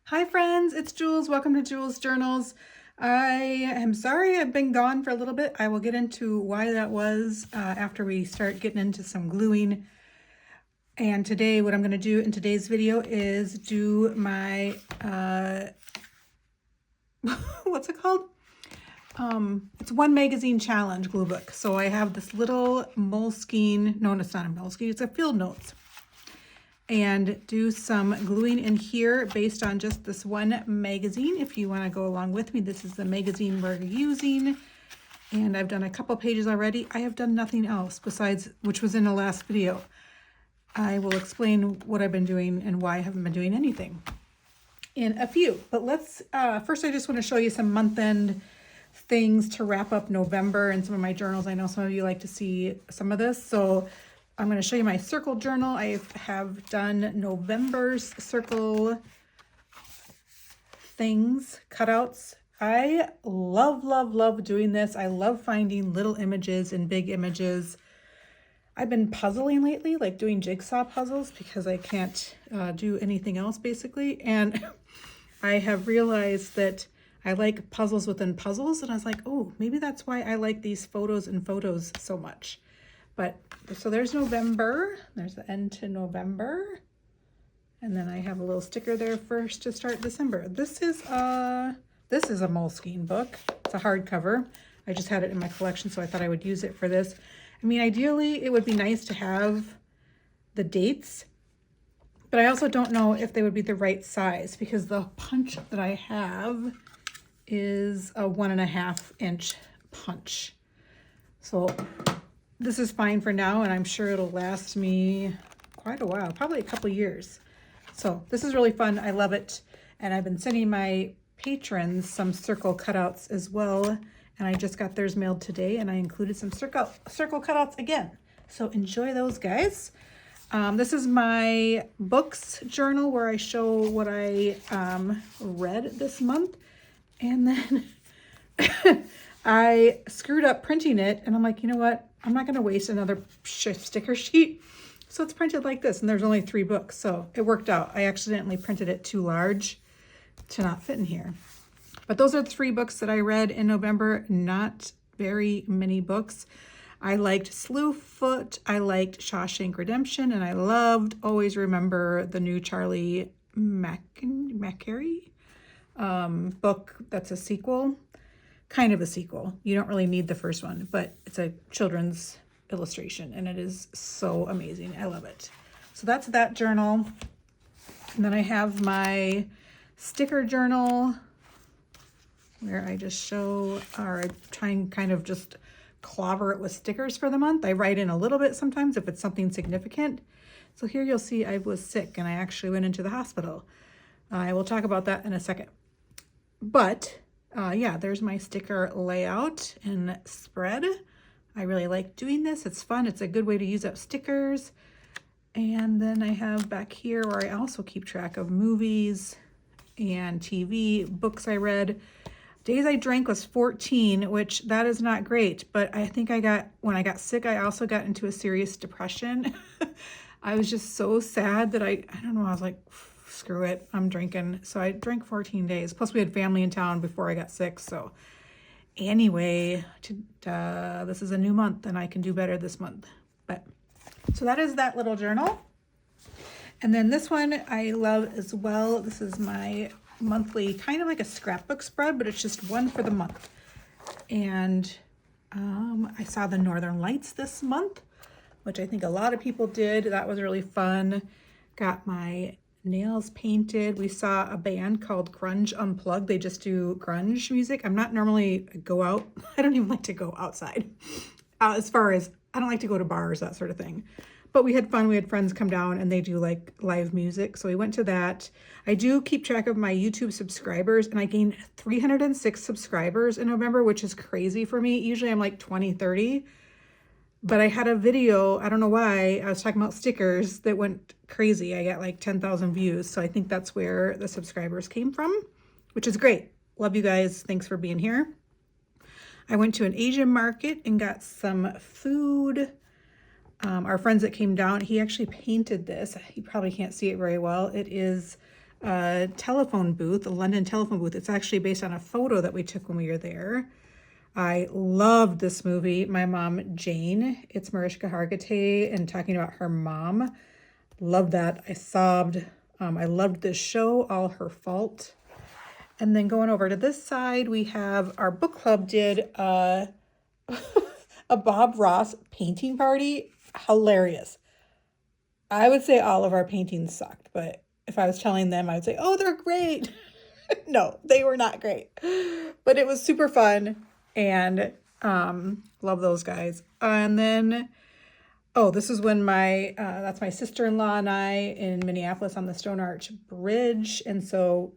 Hi friends, it's Jules. Welcome to Jules Journals. I am sorry I've been gone for a little bit. I will get into why that was after we start getting into some gluing. And today, what I'm going to do in today's video is do my, what's it called? It's one magazine challenge glue book. So I have this little Moleskin, no, it's not a Moleskin, it's a Field Notes. And do some gluing in here based on just this one magazine. If you want to go along with me, this is the magazine we're using. And I've done a couple pages already. I have done nothing else besides, which was in the last video. I will explain what I've been doing and why I haven't been doing anything in a few. But let's, first I just want to show you some month-end things to wrap up November and some of my journals. I know some of you like to see some of this. So I'm going to show you my circle journal. I have done November's circle things, cutouts. I love doing this. I love finding little images and big images. I've been puzzling lately, like doing jigsaw puzzles because I can't do anything else basically. And I have realized that I like puzzles within puzzles. And I was like, oh, maybe that's why I like these photos and photos so much. But so there's November, there's the end to November. And then I have a little sticker there first to start December. This is a Moleskin book. It's a hardcover. I just had it in my collection, so I thought I would use it for this. I mean, ideally it would be nice to have the dates, but I also don't know if they would be the right size because the punch that I have is a 1.5 inch punch. So this is fine for now, and I'm sure it'll last me quite a while, probably a couple years. So this is really fun. I love it. And I've been sending my patrons some circle cutouts as well. And I just got theirs mailed today, and I included some circle cutouts again. So enjoy those, guys. This is my books journal where I show what I read this month. And then I screwed up printing it, and I'm like, you know what? I'm not going to waste another sticker sheet. So it's printed like this, and there's only 3 books. So it worked out. I accidentally printed it too large to not fit in here. But those are the 3 books that I read in November. Not very many books. I liked Slewfoot. I liked Shawshank Redemption. And I loved Always Remember the new Charlie Macquarie book that's a sequel. Kind of a sequel. You don't really need the first one, but it's a children's illustration and it is so amazing. I love it. So that's that journal. And then I have my sticker journal where I just show, or I try and kind of just clobber it with stickers for the month. I write in a little bit sometimes if it's something significant. So here you'll see I was sick and I actually went into the hospital. I will talk about that in a second. But yeah, there's my sticker layout and spread. I really like doing this. It's fun. It's a good way to use up stickers. And then I have back here where I also keep track of movies and TV, books I read. Days I drank was 14, which that is not great. But I think when I got sick, I also got into a serious depression. I was just so sad that I don't know, I was like, screw it, I'm drinking. So I drank 14 days. Plus we had family in town before I got sick. So anyway, this is a new month and I can do better this month. But so that is that little journal. And then this one I love as well. This is my monthly, kind of like a scrapbook spread, but it's just one for the month. And I saw the Northern Lights this month, which I think a lot of people did. That was really fun. Got my nails painted. We saw a band called Grunge Unplugged. They just do grunge music. I'm not normally go out. I don't even like to go outside. As far as, I don't like to go to bars, that sort of thing. But we had fun. We had friends come down and they do like live music. So we went to that. I do keep track of my YouTube subscribers, and I gained 306 subscribers in November, which is crazy for me. Usually I'm like 20, 30. But I had a video, I don't know why, I was talking about stickers that went crazy. I got like 10,000 views. So I think that's where the subscribers came from, which is great. Love you guys. Thanks for being here. I went to an Asian market and got some food. Our friends that came down, he actually painted this. You probably can't see it very well. It is telephone booth, a London telephone booth. It's actually based on a photo that we took when we were there. I loved this movie. My mom, Jane, it's Mariska Hargitay and talking about her mom. Loved that. I sobbed. I loved this show, All Her Fault. And then going over to this side, we have our book club did a Bob Ross painting party. Hilarious. I would say all of our paintings sucked, but if I was telling them, I would say, oh, they're great. No, they were not great, but it was super fun and love those guys. And then, oh, this is when that's my sister-in-law and I in Minneapolis on the Stone Arch Bridge. And so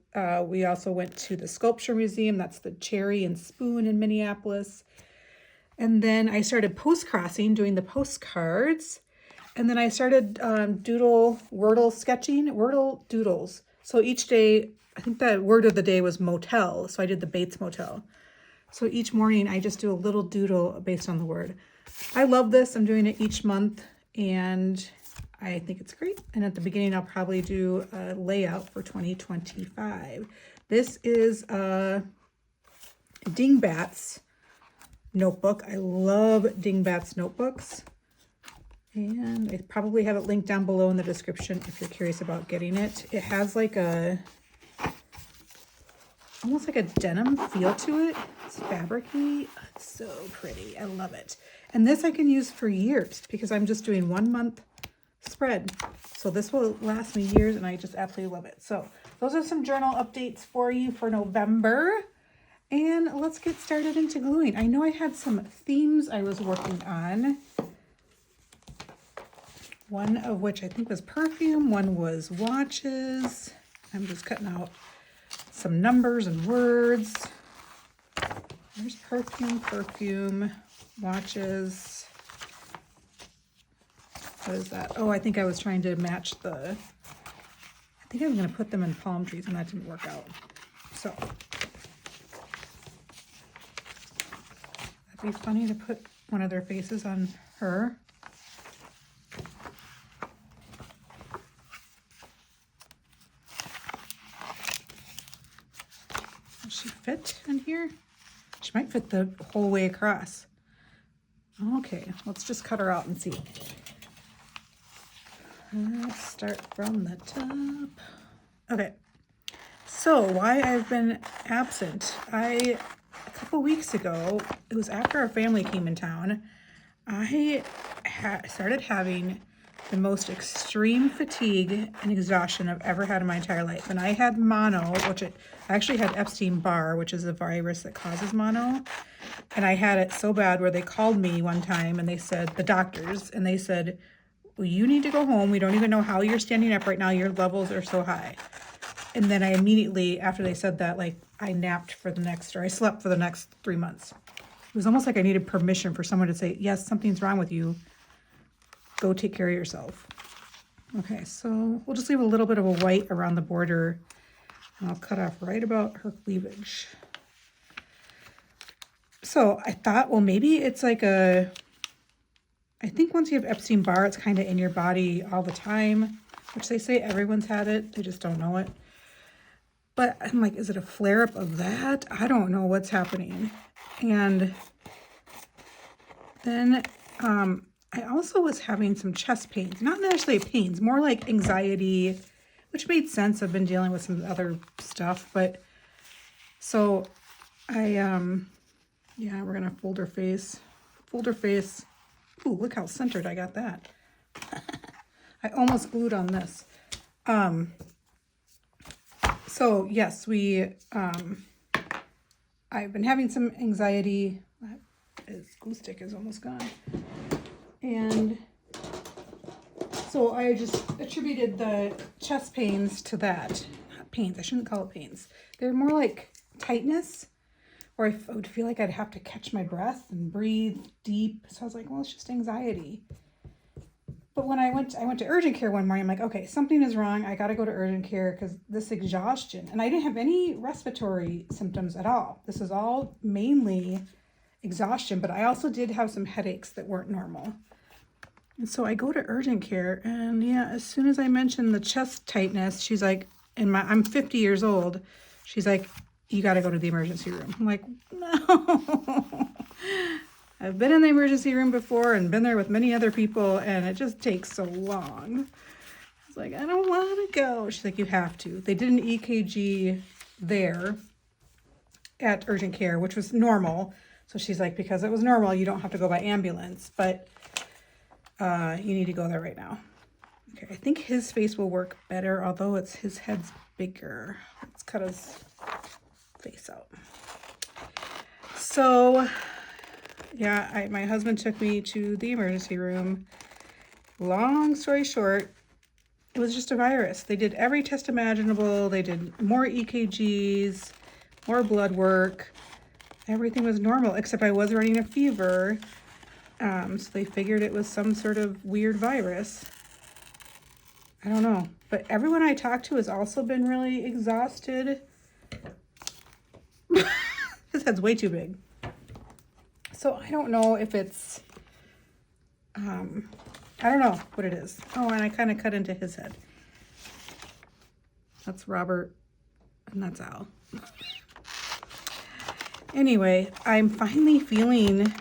we also went to the Sculpture Museum. That's the Cherry and Spoon in Minneapolis. And then I started post-crossing, doing the postcards. And then I started Wordle sketching, Wordle doodles. So each day, I think the word of the day was motel. So I did the Bates Motel. So each morning I just do a little doodle based on the word. I love this. I'm doing it each month and I think it's great. And at the beginning, I'll probably do a layout for 2025. This is Dingbats notebook. I love Dingbats notebooks. And I probably have it linked down below in the description if you're curious about getting it. It has like almost like a denim feel to it. It's fabricy. It's so pretty. I love it. And this I can use for years because I'm just doing 1 month spread. So this will last me years and I just absolutely love it. So those are some journal updates for you for November. And let's get started into gluing. I know I had some themes I was working on. One of which I think was perfume. One was watches. I'm just cutting out some numbers and words. There's perfume, watches. What is that? Oh, I think I was trying to match I think I was going to put them in palm trees and that didn't work out. So that'd be funny to put one of their faces on her. Does she fit in here? She might fit the whole way across. Okay, let's just cut her out and see. Let's start from the top. Okay, so why I've been absent. A couple weeks ago, it was after our family came in town, I started having the most extreme fatigue and exhaustion I've ever had in my entire life. And I had mono, which I actually had Epstein-Barr, which is a virus that causes mono. And I had it so bad where they called me one time and they said, the doctors, and they said, well, you need to go home. We don't even know how you're standing up right now. Your levels are so high. And then I immediately, after they said that, like I slept for the next 3 months. It was almost like I needed permission for someone to say, yes, something's wrong with you. Go take care of yourself. Okay, so we'll just leave a little bit of a white around the border. And I'll cut off right about her cleavage. So I thought, well, maybe it's like I think once you have Epstein-Barr, it's kind of in your body all the time, which they say everyone's had it. They just don't know it. But I'm like, is it a flare-up of that? I don't know what's happening. And then I also was having some chest pains. Not necessarily pains, more like anxiety, which made sense. I've been dealing with some other stuff. But so yeah, we're going to fold her face. Fold her face. Ooh, look how centered I got that. I almost glued on this. So yes, I've been having some anxiety. His glue stick is almost gone. And so I just attributed the chest pains to that. Not pains, I shouldn't call it pains. They're more like tightness, or I would feel like I'd have to catch my breath and breathe deep. So I was like, well, it's just anxiety. But when I went to urgent care one morning, I'm like, okay, something is wrong. I got to go to urgent care because this exhaustion, and I didn't have any respiratory symptoms at all. This is all mainly exhaustion, but I also did have some headaches that weren't normal. And so I go to urgent care, and yeah, as soon as I mentioned the chest tightness, she's like, and I'm 50 years old. She's like, you got to go to the emergency room. I'm like, no. I've been in the emergency room before and been there with many other people, and it just takes so long. I was like, I don't want to go. She's like, you have to. They did an EKG there at urgent care, which was normal. So she's like, because it was normal, you don't have to go by ambulance, but you need to go there right now. Okay, I think his face will work better, although his head's bigger. Let's cut his face out. So yeah, my husband took me to the emergency room. Long story short, it was just a virus. They did every test imaginable. They did more EKGs, more blood work. Everything was normal, except I was running a fever. So they figured it was some sort of weird virus. I don't know. But everyone I talked to has also been really exhausted. His head's way too big. So I don't know if it's, I don't know what it is. Oh, and I kind of cut into his head. That's Robert, and that's Al. Anyway, I'm finally feeling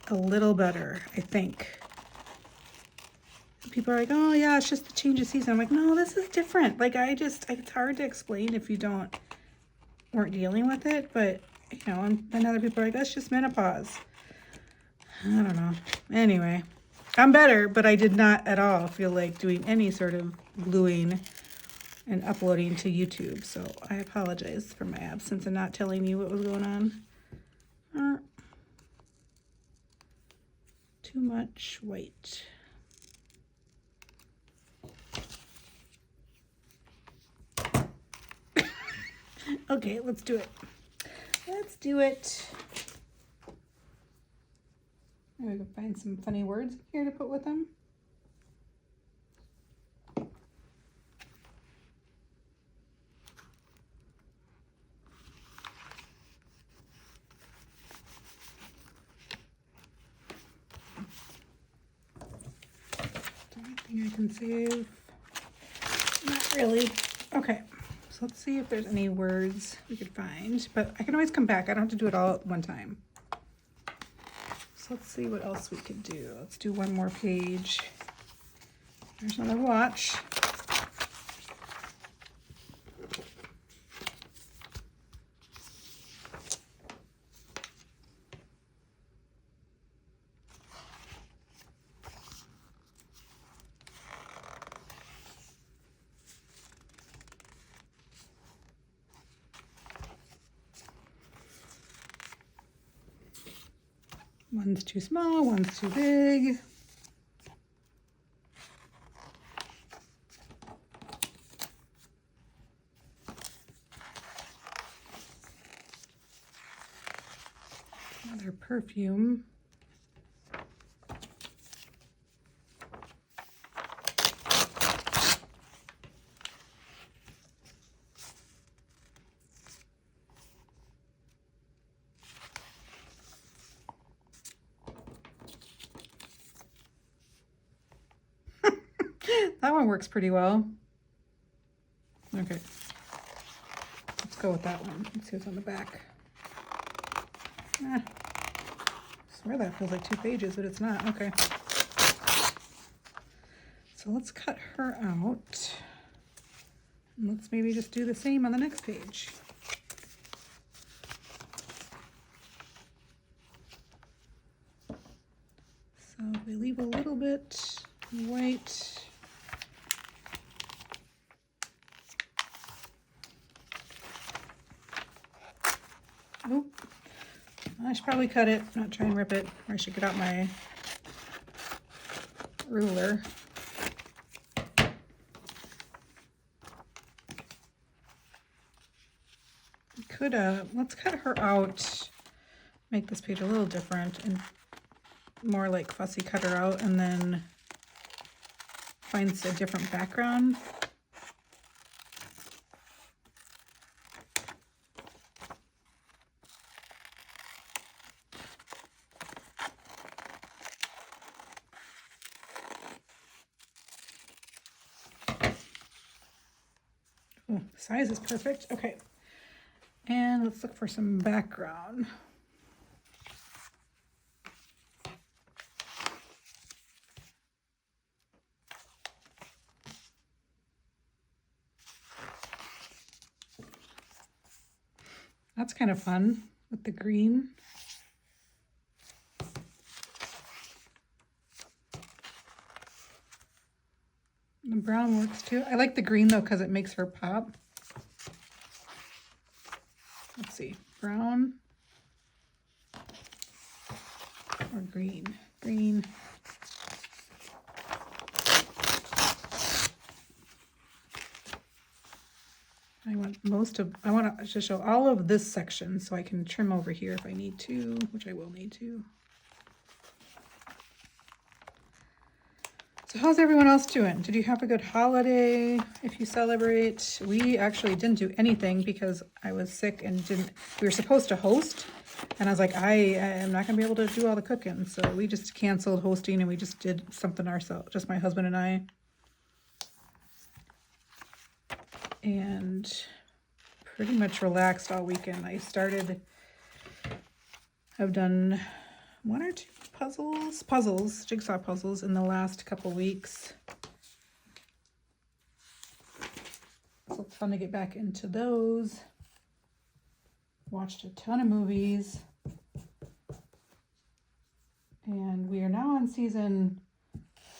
a little better, I think. People are like, oh yeah, it's just the change of season. I'm like, no, this is different. Like, it's hard to explain if you weren't dealing with it, but you know, and then other people are like, that's just menopause. I don't know. Anyway, I'm better, but I did not at all feel like doing any sort of gluing and uploading to YouTube. So I apologize for my absence and not telling you what was going on. Too much white. Okay, let's do it. Let's do it. Maybe we can find some funny words here to put with them. Anything I can save? Not really. Okay. So let's see if there's any words we could find, but I can always come back. I don't have to do it all at one time. So let's see what else we could do. Let's do one more page. There's another watch. One's too small, one's too big. Another perfume. That one works pretty well. Okay. Let's go with that one. Let's see what's on the back. I swear that feels like 2 pages, but it's not. Okay. So let's cut her out. And let's maybe just do the same on the next page. So we leave a little bit white. Oh, I should probably cut it, not try and rip it. Or I should get out my ruler. Could let's cut her out, make this page a little different and more like fussy cut her out, and then find a different background. Oh, size is perfect. Okay. And let's look for some background. That's kind of fun with the green. The brown works too. I like the green though because it makes her pop. Let's see, brown or green? Green. I want to show all of this section so I can trim over here if I need to, which I will need to. So how's everyone else doing? Did you have a good holiday if you celebrate? We actually didn't do anything because I was sick and we were supposed to host. And I was like, I am not going to be able to do all the cooking. So we just canceled hosting and we just did something ourselves, just my husband and I. And pretty much relaxed all weekend. I've done 1 or 2 jigsaw puzzles in the last couple weeks. So it's fun to get back into those. Watched a ton of movies. And we are now on season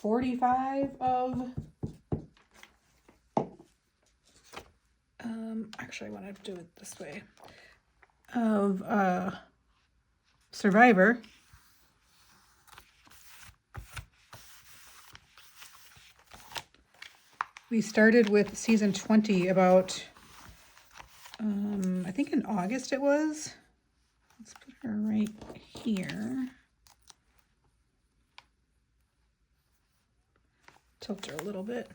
45 of actually I want to do it this way, of Survivor. We started with season 20 about, I think in August it was. Let's put her right here. Tilt her a little bit.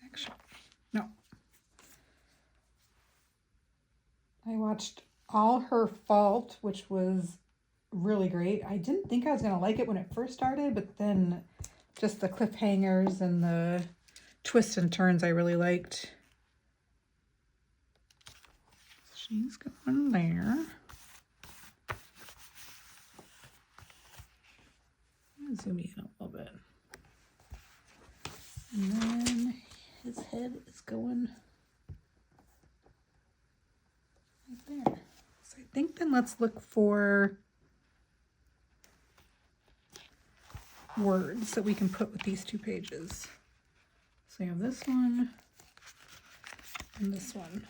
Actually, no. I watched All Her Fault, which was really great. I didn't think I was going to like it when it first started, but then just the cliffhangers and the twists and turns I really liked. She's going there. Zoom in a little bit. And then his head is going right there. So I think then let's look for words that we can put with these 2 pages. So you have this one and this one.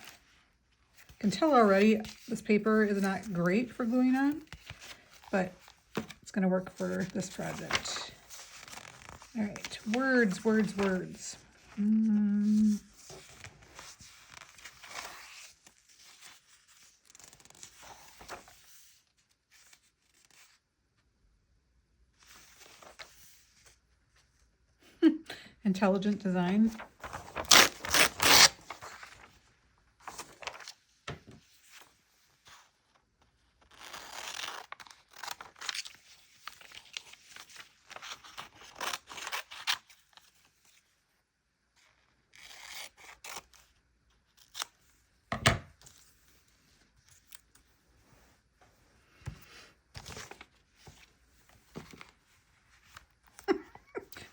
You can tell already this paper is not great for gluing on, but it's going to work for this project. All right, words. Intelligent design.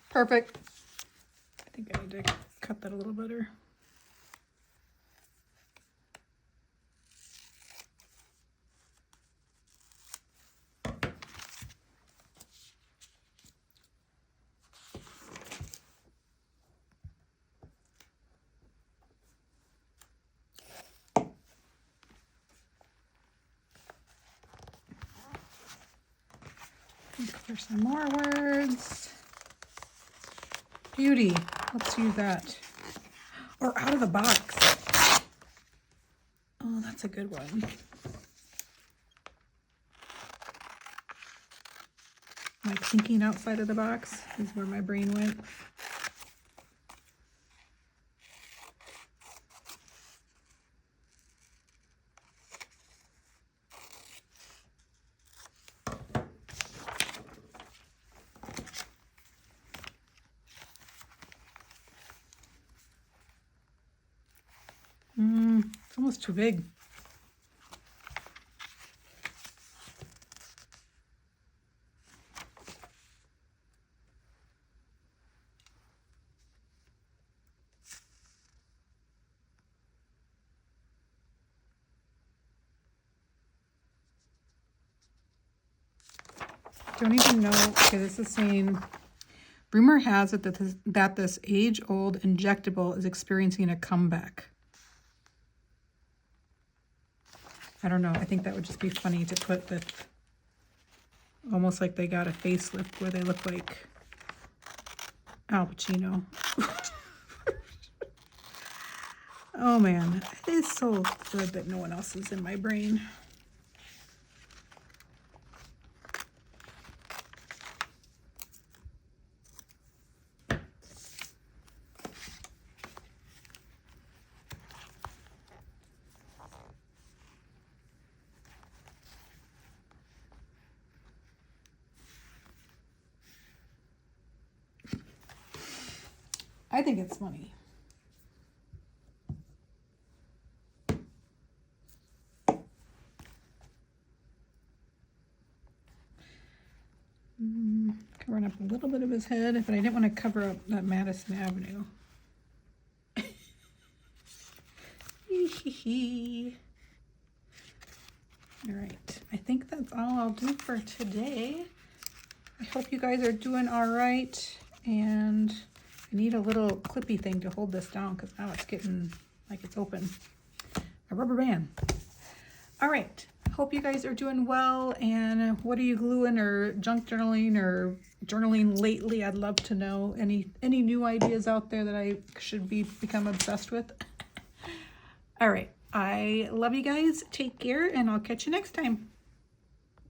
Perfect. I think I need to cut that a little better. There's some more words. Beauty. Let's use that. Or out of the box. Oh, that's a good one. Like thinking outside of the box is where my brain went. almost too big. Don't even know. Okay, this is saying, rumor has it that this age-old injectable is experiencing a comeback. I don't know. I think that would just be funny to put with, almost like they got a facelift where they look like Al Pacino. Oh man, it is so good that no one else is in my brain. I think it's funny. Covering up a little bit of his head, but I didn't want to cover up that Madison Avenue. All right, I think that's all I'll do for today. I hope you guys are doing all right, and I need a little clippy thing to hold this down because now it's getting like it's open. A rubber band. All right, hope you guys are doing well, and what are you gluing or junk journaling or journaling lately? I'd love to know any new ideas out there that I should become obsessed with. All right, I love you guys. Take care, and I'll catch you next time.